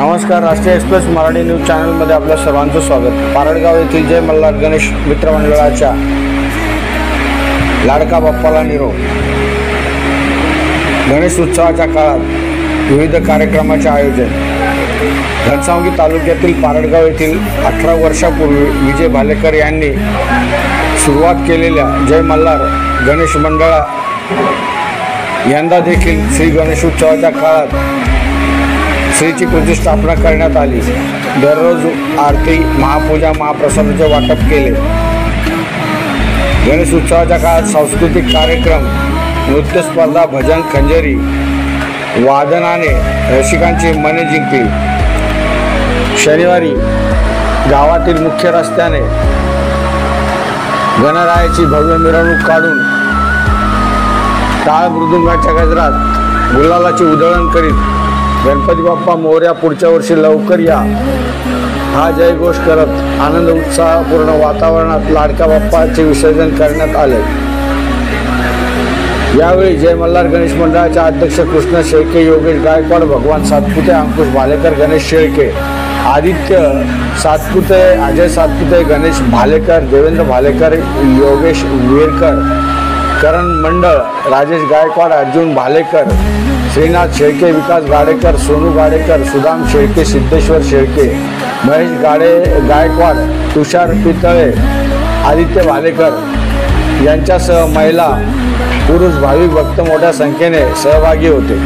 नमस्कार, राष्ट्रीय express Marathi news चॅनलमध्ये आपल्या सर्वांचं स्वागत। पारडगाव येथील जय मल्हार गणेश मित्रमंडळाच्या लाडका बाप्पाला निरोप। गणेश उत्सवाच्या काळात विविध कार्यक्रमाचे आयोजन। घनसावंगी तालुक्यातील पारडगाव येथील 18 वर्षापूर्वी विजय भालेकर यांनी सुरुवात केलेल्या जय मल्हार गणेश मंडळा यंदा देखील श्री गणेश उत्सवाच्या काळात श्रीची प्रतिष्ठापना करण्यात आली। दररोज आरती, महापूजा, महाप्रसादाचे वाटप केले। गणेश उत्सवाच्या काळात सांस्कृतिक कार्यक्रम, नृत्य स्पर्धा, भजन, खंजरी वादनाने रसिकांची मने जिंकली। शनिवारी गावातील मुख्य रस्त्याने गणरायाची भव्य मिरवणूक काढून टाळ मृदुंगाच्या गजरात गुलालाची उधळण करीत गणपती बाप्पा मोरया, पुढच्या वर्षी लवकर या हा जयघोष करत आनंद उत्साहपूर्ण वातावरणात लाडका बाप्पाचे विसर्जन करण्यात आले। यावेळी जय मल्हार गणेश मंडळाचे अध्यक्ष कृष्ण शेळके, योगेश गायकवाड, भगवान सातपुते, अंकुश भालेकर, गणेश शेळके, आदित्य सातपुते, अजय सातपुते, गणेश भालेकर, देवेंद्र भालेकर, योगेश विरकर, करण मंडळ, राजेश गायकवाड, अर्जुन भालेकर, श्रीनाथ शेळके, विकास गाडेकर, सोनू गाडेकर, सुदाम शेळके, सिद्धेश्वर शेळके, महेश गायकवाड, तुषार पितळे, आदित्य भालेकर यांच्यासह महिला, पुरुष भाविक भक्त मोठ्या संख्येने सहभागी होते।